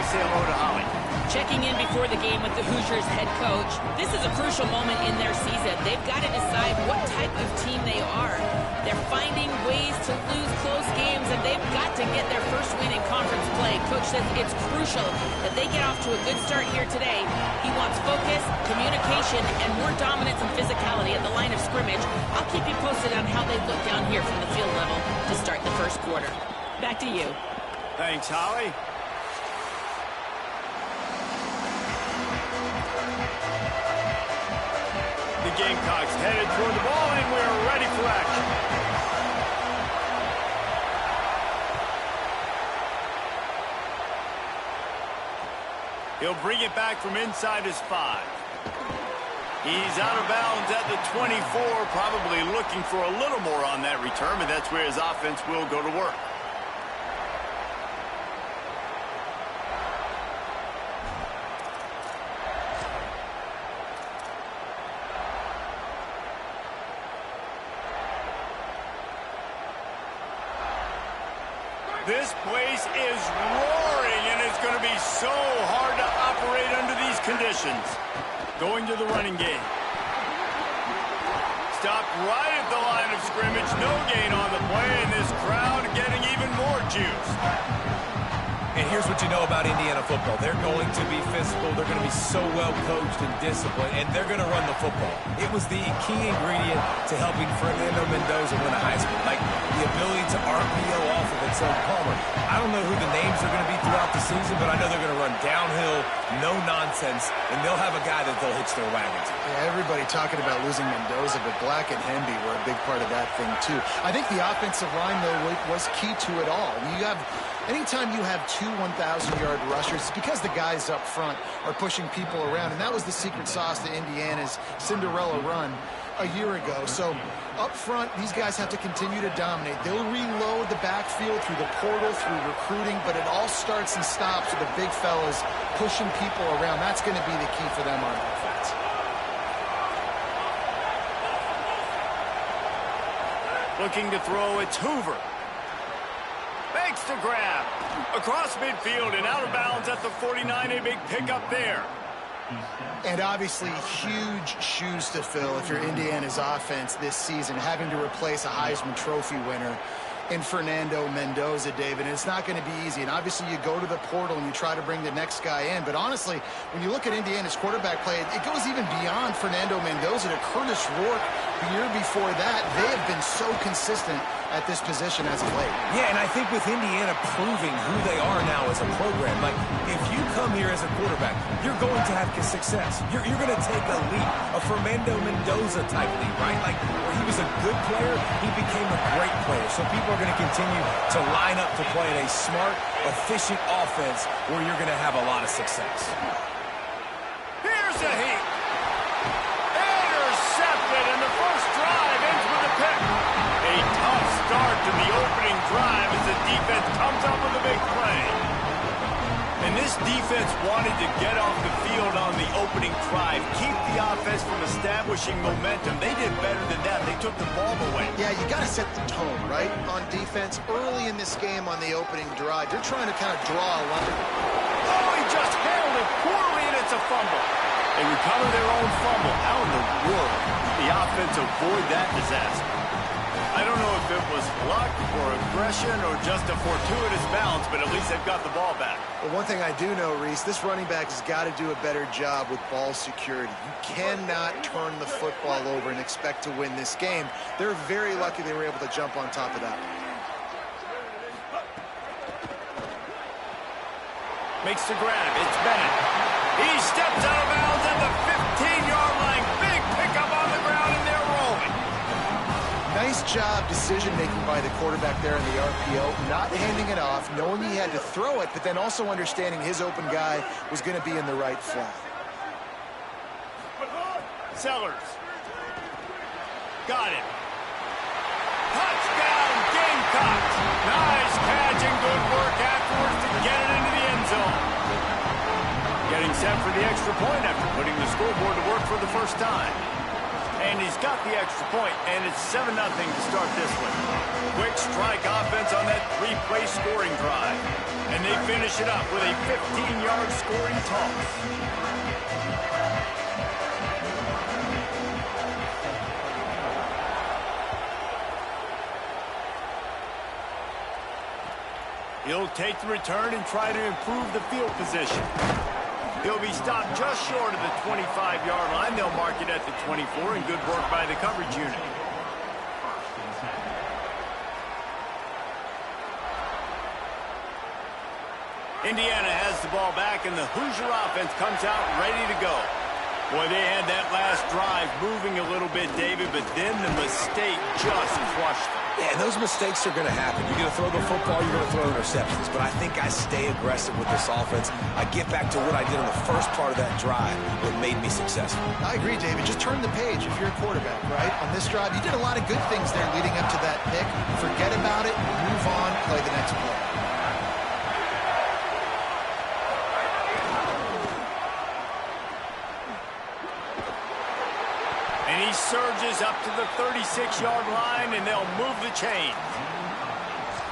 say hello to Holly. Checking in before the game with the Hoosiers head coach. This is a crucial moment in their season. They've got to decide what type of team they are. They're finding ways to lose close games, and they've got to get their first win in conference play. Coach says it's crucial that they get off to a good start here today. He wants focus, communication, and more dominance and physicality at the line of scrimmage. I'll keep you posted on how they look down here from the field level to start the first quarter. Back to you. Thanks, Holly. The Gamecocks headed toward the ball, and we're ready for action. He'll bring it back from inside his 5. He's out of bounds at the 24, probably looking for a little more on that return, and that's where his offense will go to work. This place is roaring, and it's going to be so hard to operate under these conditions. Going to the running game. Stopped right at the line of scrimmage. No gain on the play, and this crowd getting even more juice. And here's what you know about Indiana football. They're going to be physical. They're going to be so well coached and disciplined, and they're going to run the football. It was the key ingredient to helping Fernando Mendoza win a Heisman, like the ability to RPO off of it. So, Palmer, I don't know who the names are going to be throughout the season, but I know they're going to run downhill, no nonsense, and they'll have a guy that they'll hitch their wagon to. Yeah, everybody talking about losing Mendoza, but Black and Hemby were a big part of that thing, too. I think the offensive line, though, was key to it all. Anytime you have two 1,000-yard rushers, it's because the guys up front are pushing people around, and that was the secret sauce to Indiana's Cinderella run a year ago. So up front, these guys have to continue to dominate. They'll reload the backfield through the portal, through recruiting, but it all starts and stops with the big fellas pushing people around. That's going to be the key for them on offense. Looking to throw, it's Hoover. Makes the grab. Across midfield and out of bounds at the 49. A big pickup there. And obviously huge shoes to fill if you're Indiana's offense this season, having to replace a Heisman Trophy winner in Fernando Mendoza, David. And it's not going to be easy. And obviously you go to the portal and you try to bring the next guy in. But honestly, when you look at Indiana's quarterback play, it goes even beyond Fernando Mendoza to Curtis Rourke the year before that. They have been so consistent at this position as of late. Yeah, and I think with Indiana proving who they are now as a program, like if you come here as a quarterback, you're going to have success. You're going to take a leap, a Fernando Mendoza type leap, right? Like where he was a good player, he became a great player. So people are going to continue to line up to play in a smart, efficient offense where you're going to have a lot of success. Here's a heat. Intercepted, and the first drive ends with a pick. A tough start to the opening drive as the defense comes up with a big play. And this defense wanted to get off the field on the opening drive, keep the offense from establishing momentum. They did better than that. They took the ball away. Yeah, you got to set the tone, right, on defense. Early in this game on the opening drive, you're trying to kind of draw a line. Oh, he just handled it poorly, and it's a fumble. They recover their own fumble. How in the world did the offense avoid that disaster? I don't know if it was luck or aggression or just a fortuitous bounce, but at least they've got the ball back. Well, one thing I do know, Reese, this running back has got to do a better job with ball security. You cannot turn the football over and expect to win this game. They're very lucky they were able to jump on top of that. Makes the grab. It's Bennett. He steps out of bounds at the 15-yard line. Big pickup on the ground, and they're rolling. Nice job decision-making by the quarterback there in the RPO, not handing it off, knowing he had to throw it, but then also understanding his open guy was going to be in the right flat. Sellers. Got it. Touchdown, Gamecocks. Nice catch and good work afterwards to get it into the end zone. Getting set for the extra point after putting the scoreboard to work for the first time. And he's got the extra point, and it's 7-0 to start this one. Quick strike offense on that three-play scoring drive. And they finish it up with a 15-yard scoring toss. He'll take the return and try to improve the field position. He'll be stopped just short of the 25-yard line. They'll mark it at the 24, and good work by the coverage unit. Indiana has the ball back, and the Hoosier offense comes out ready to go. Boy, they had that last drive moving a little bit, David, but then the mistake just crushed them. Yeah, and those mistakes are going to happen. You're going to throw the football, you're going to throw interceptions. But I think I stay aggressive with this offense. I get back to what I did on the first part of that drive, what made me successful. I agree, David. Just turn the page if you're a quarterback, right? On this drive, you did a lot of good things there leading up to that pick. Forget about it, move on, play the next play. And he surges up to the 36-yard line, and they'll move the chains.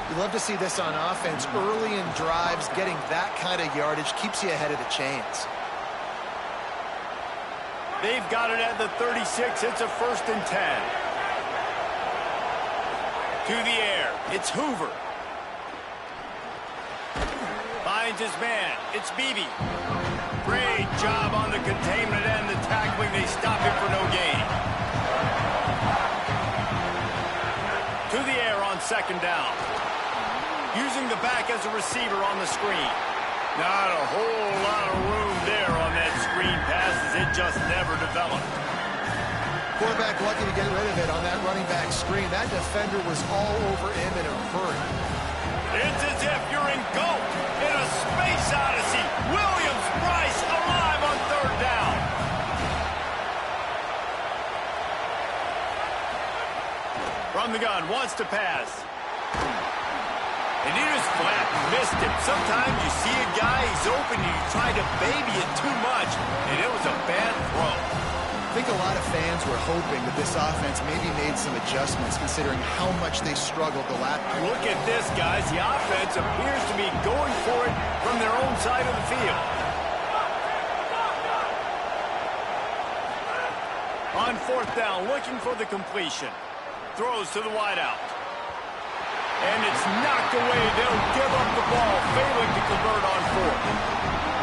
You love to see this on offense. Early in drives, getting that kind of yardage keeps you ahead of the chains. They've got it at the 36. It's a 1st and 10. To the air. It's Hoover. Finds his man. It's Beebe. Great job on the containment and the tackling. They stop him for no gain. To the air on 2nd down. Using the back as a receiver on the screen. Not a whole lot of room there on that screen pass as it just never developed. Quarterback lucky to get rid of it on that running back screen. That defender was all over him in a hurry. It's as if you're engulfed in a space odyssey. Williams-Brice alive on 3rd down. From the gun, wants to pass. And he just flat missed him. Sometimes you see a guy, he's open, and you try to baby it too much, and it was a bad throw. I think a lot of fans were hoping that this offense maybe made some adjustments considering how much they struggled the last. Look at this, guys. The offense appears to be going for it from their own side of the field. On 4th down, looking for the completion. Throws to the wideout. And it's knocked away. They'll give up the ball, failing to convert on 4th.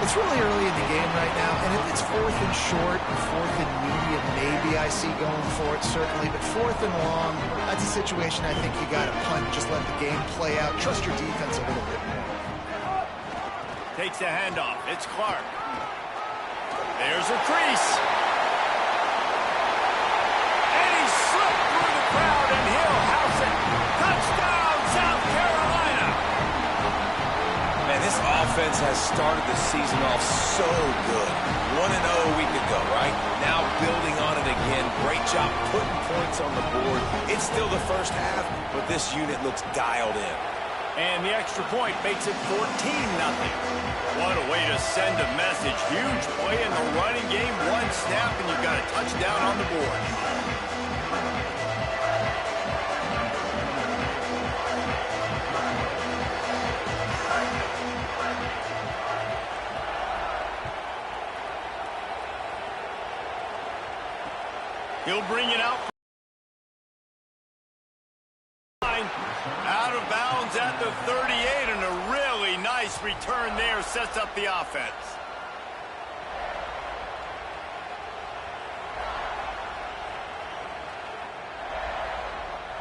It's really early in the game right now, and if it's 4th and short, 4th and medium, maybe I see going for it, certainly. But 4th and long, that's a situation I think you got to punt. Just let the game play out. Trust your defense a little bit more. Takes the handoff. It's Clark. There's a crease. And he slipped through the crowd, and he'll house it. Touchdown, South Carolina. Man, this offense has started the season off so good. 1-0 a week ago, right? Now building on it again. Great job putting points on the board. It's still the first half, but this unit looks dialed in. And the extra point makes it 14-0. What a way to send a message. Huge play in the running game. One snap, and you've got a touchdown on the board. He'll bring it out. Out of bounds at the 38, and a really nice return there sets up the offense.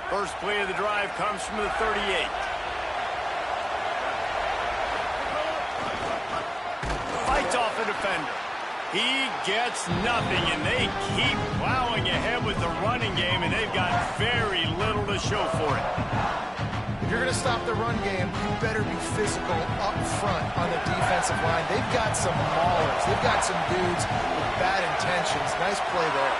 First play of the drive comes from the 38. Fights off a defender. He gets nothing, and they keep plowing ahead with the running game, and they've got very little to show for it. If you're going to stop the run game, you better be physical up front on the defensive line. They've got some maulers. They've got some dudes with bad intentions. Nice play there.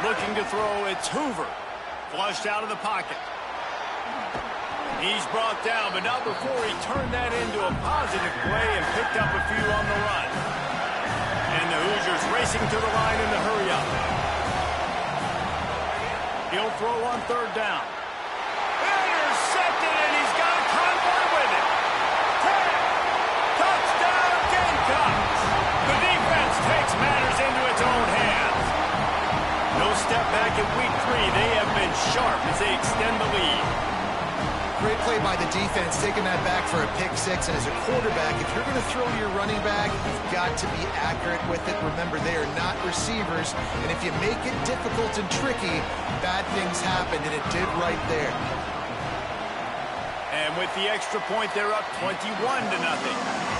Looking to throw, it's Hoover. Flushed out of the pocket. He's brought down, but not before he turned that into a positive play and picked up a few on the run. And the Hoosiers racing to the line in the hurry up. He'll throw on 3rd down. back in week 3, they have been sharp as they extend the lead. Great play by the defense, taking that back for a pick 6. And as a quarterback, if you're going to throw your running back, you've got to be accurate with it. Remember, they are not receivers. And if you make it difficult and tricky, bad things happen, and it did right there. And with the extra point, they're up 21-0.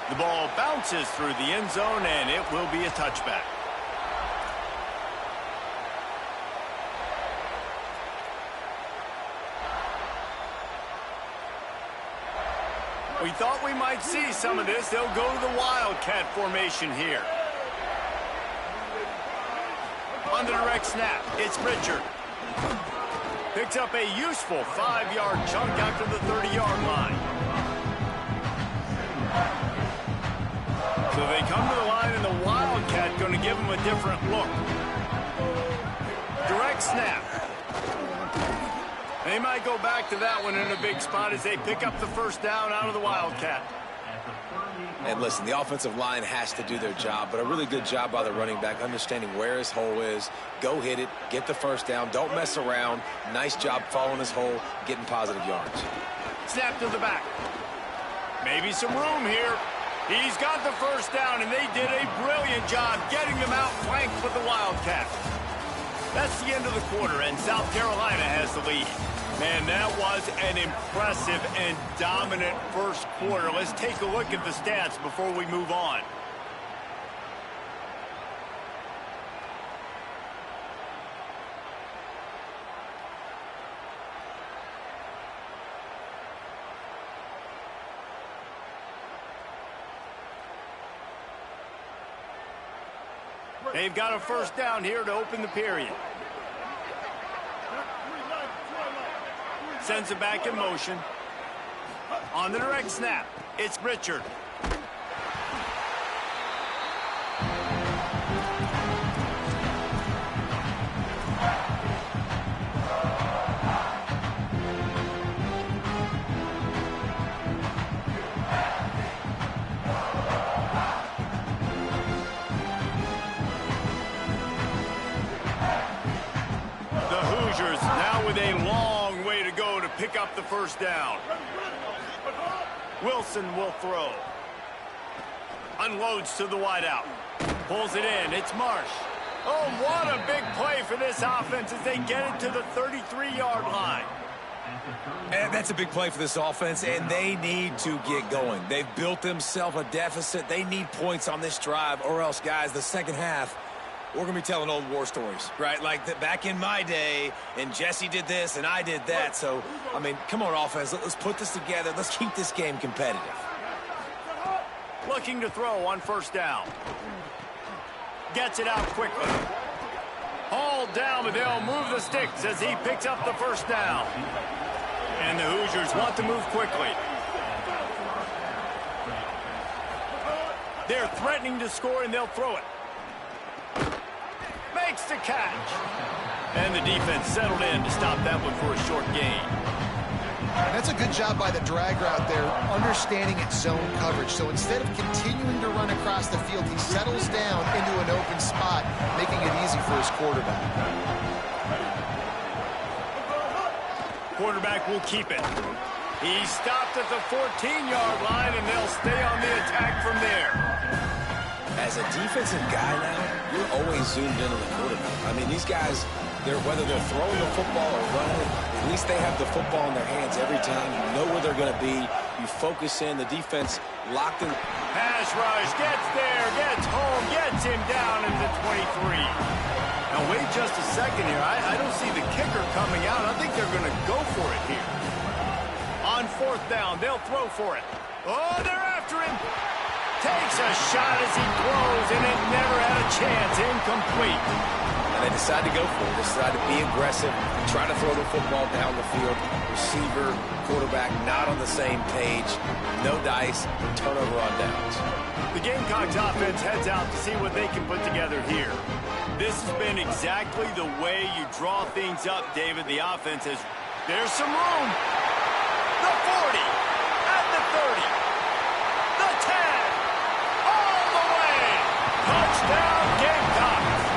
The ball bounces through the end zone, and it will be a touchback. We thought we might see some of this. They'll go to the Wildcat formation here. On the direct snap, it's Richard. Picks up a useful 5-yard chunk after the 30-yard line. So they come to the line, and the Wildcat going to give them a different look. Direct snap. They might go back to that one in a big spot as they pick up the first down out of the Wildcat. And listen, the offensive line has to do their job, but a really good job by the running back, understanding where his hole is. Go hit it, get the first down, don't mess around. Nice job following his hole, getting positive yards. Snap to the back. Maybe some room here. He's got the first down, and they did a brilliant job getting them out flanked with the Wildcat. That's the end of the quarter, and South Carolina has the lead. Man, that was an impressive and dominant first quarter. Let's take a look at the stats before we move on. They've got a first down here to open the period. Sends it back in motion. On the direct snap, it's Richard. Now with a long way to go to pick up the first down. Wilson will throw. Unloads to the wideout. Pulls it in. It's Marsh. Oh, what a big play for this offense as they get it to the 33-yard line. And that's a big play for this offense, and they need to get going. They've built themselves a deficit. They need points on this drive, or else, guys, the second half, we're going to be telling old war stories, right? Like back in my day, and Jesse did this, and I did that. So, I mean, come on, offense. Let's put this together. Let's keep this game competitive. Looking to throw on first down. Gets it out quickly. Hauled down, but they'll move the sticks as he picks up the first down. And the Hoosiers want to move quickly. They're threatening to score, and they'll throw it. Makes the catch. And the defense settled in to stop that one for a short gain. And that's a good job by the drag route there, understanding its zone coverage. So instead of continuing to run across the field, he settles down into an open spot, making it easy for his quarterback. Quarterback will keep it. He stopped at the 14-yard line, and they'll stay on the attack from there. As a defensive guy now, you're always zoomed in on the quarterback. I mean, these guys, whether they're throwing the football or running it, at least they have the football in their hands every time. You know where they're going to be. You focus in. The defense locked in. Pass rush, gets there, gets home, gets him down at the 23. Now, wait just a second here. I don't see the kicker coming out. I think they're going to go for it here. On fourth down, they'll throw for it. Oh, they're after him. Takes a shot as he throws, and it never had a chance. Incomplete. And they decide to go for it. They decide to be aggressive, try to throw the football down the field. Receiver, quarterback, not on the same page. No dice, turnover on downs. The Gamecocks offense heads out to see what they can put together here. this has been exactly the way you draw things up, David. The offense has... There's some room. The 40. At the 30. The 10. All the way. Touchdown, Gamecocks.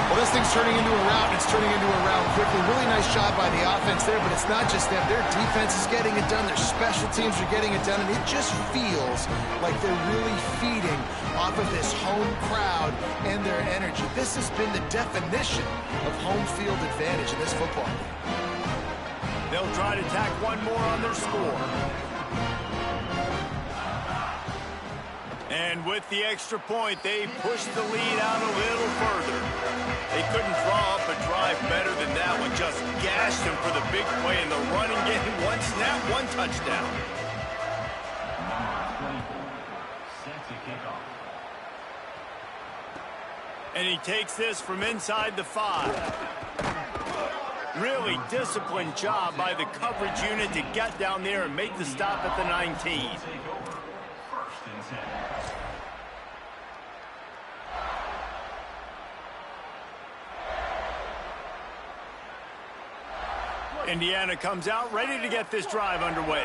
Well, this thing's turning into a rout, and it's turning into a rout quickly. Really nice job by the offense there, but it's not just them. Their defense is getting it done. Their special teams are getting it done, and it just feels like they're really feeding off of this home crowd and their energy. This has been the definition of home field advantage in this football game. They'll try to tack one more on their score. And with the extra point, they pushed the lead out a little further. They couldn't draw up a drive better than that one. Just gashed them for the big play in the running game. One snap, one touchdown. And he takes this from inside the 5. Really disciplined job by the coverage unit to get down there and make the stop at the 19. Indiana comes out ready to get this drive underway.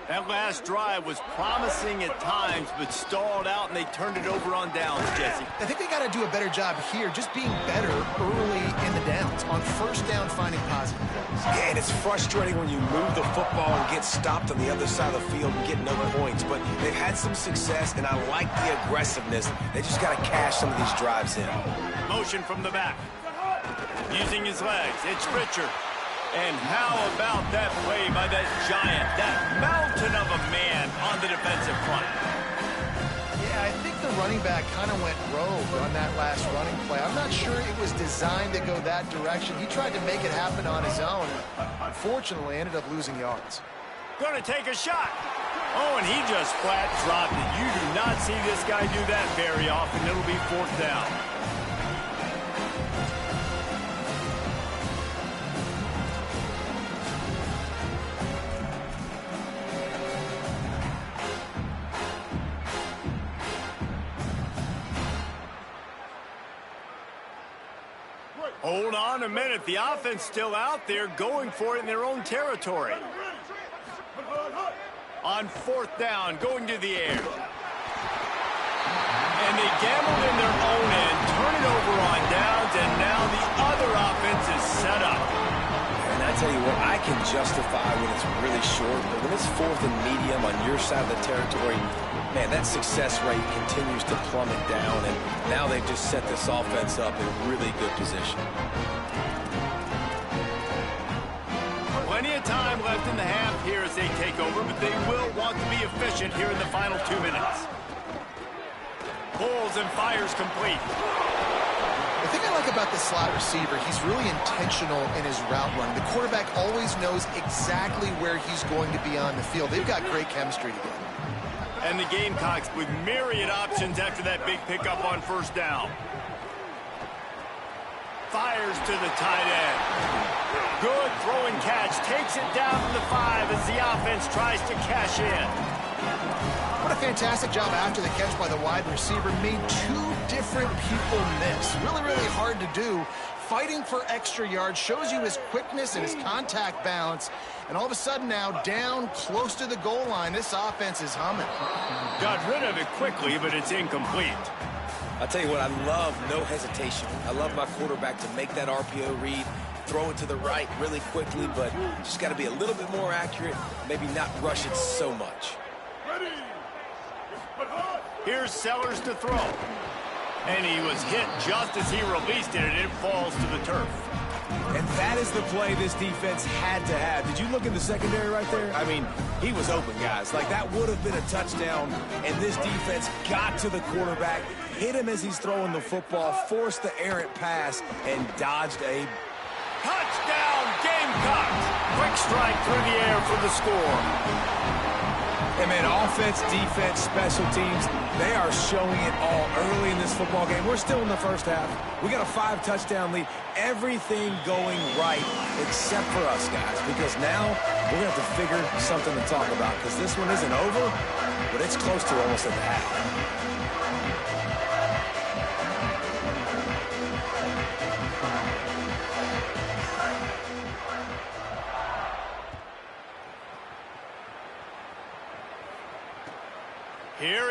That last drive was promising at times, but stalled out, and they turned it over on downs, Jesse. I think they got to do a better job here, just being better early in the downs, on first down, finding positive plays. Yeah, and it's frustrating when you move the football and get stopped on the other side of the field and get no points, but they've had some success, and I like the aggressiveness. They just got to cash some of these drives in. Motion from the back. Using his legs, it's Pritchard. And how about that play by that giant, that mountain of a man on the defensive front? Yeah, I think the running back kind of went rogue on that last running play. I'm not sure it was designed to go that direction. He tried to make it happen on his own, and unfortunately ended up losing yards. Going to take a shot. Oh, and he just flat dropped it. You do not see this guy do that very often. It'll be 4th down. Hold on a minute. The offense still out there going for it in their own territory. On 4th down, going to the air. And they gambled in their own end, turn it over on downs, and now the other offense is set up. And I tell you what, I can justify when it's really short, but when it's 4th and medium on your side of the territory, man, that success rate continues to plummet down, and now they've just set this offense up in really good position. Plenty of time left in the half here as they take over, but they will want to be efficient here in the final 2 minutes. Pulls and fires complete. The thing I like about the slot receiver, he's really intentional in his route run. The quarterback always knows exactly where he's going to be on the field. They've got great chemistry together. And the Gamecocks with myriad options after that big pickup on 1st down. Fires to the tight end. Good throw and catch. Takes it down to the 5 as the offense tries to cash in. What a fantastic job after the catch by the wide receiver. Made 2 different people miss. Really, really hard to do. Fighting for extra yards, shows you his quickness and his contact balance. And all of a sudden now, down close to the goal line, this offense is humming. Got rid of it quickly, but it's incomplete. I'll tell you what, I love no hesitation. I love my quarterback to make that RPO read, throw it to the right really quickly, but just got to be a little bit more accurate, maybe not rush it so much. Here's Sellers to throw. And he was hit just as he released it, and it falls to the turf. And that is the play this defense had to have. Did you look at the secondary right there? I mean, he was open, guys. Like, that would have been a touchdown, and this defense got to the quarterback, hit him as he's throwing the football, forced the errant pass, and dodged a... Touchdown, Gamecocks! Quick strike through the air for the score. And, man, offense, defense, special teams, they are showing it all early in this football game. We're still in the first half. We got a 5-touchdown lead. Everything going right except for us, guys, because now we're going to have to figure something to talk about because this one isn't over, but it's close to almost at the half.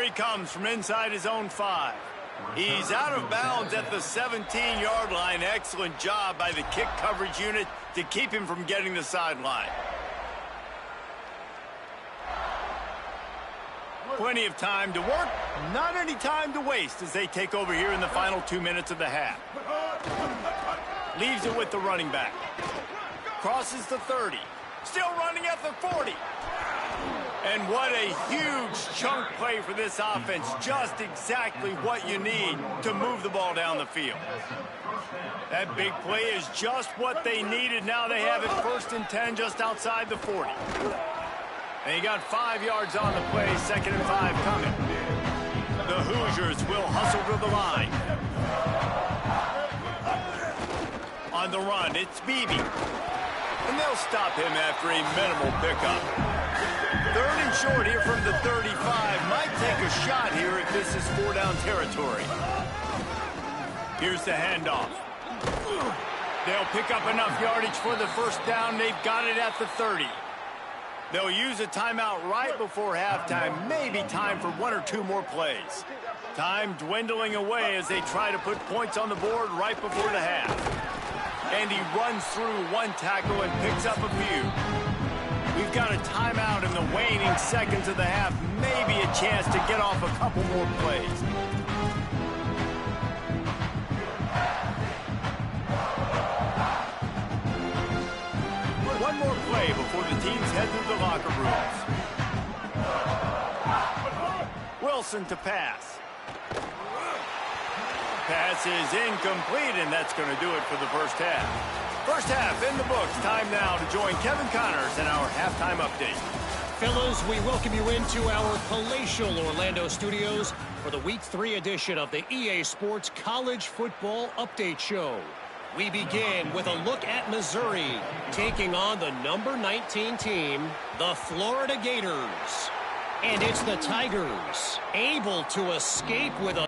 he comes from inside his own 5. He's out of bounds at the 17-yard line. Excellent job by the kick coverage unit to keep him from getting the sideline. Plenty of time to work, not any time to waste as they take over here in the final 2 minutes of the half. Leaves it with the running back. Crosses the 30. Still running at the 40. And what a huge chunk play for this offense. Just exactly what you need to move the ball down the field. That big play is just what they needed. Now they have it 1st and 10 just outside the 40. And he got 5 yards on the play, 2nd and 5 coming. The Hoosiers will hustle to the line. On the run, it's Beebe. And they'll stop him after a minimal pickup. 3rd and short here from the 35. Might take a shot here if this is 4-down territory. Here's the handoff. They'll pick up enough yardage for the 1st down. They've got it at the 30. They'll use a timeout right before halftime. Maybe time for 1 or 2 more plays. Time dwindling away as they try to put points on the board right before the half. And he runs through 1 tackle and picks up a few. We've got a timeout in the waning seconds of the half. Maybe a chance to get off a couple more plays. One more play before the teams head to the locker rooms. Wilson to pass. Pass is incomplete, and that's going to do it for the 1st half. 1st half in the books. Time now to join Kevin Connors in our halftime update. Fellows, we welcome you into our palatial Orlando studios for the Week 3 edition of the EA Sports College Football Update Show. We begin with a look at Missouri taking on the number 19 team, the Florida Gators. And it's the Tigers able to escape with a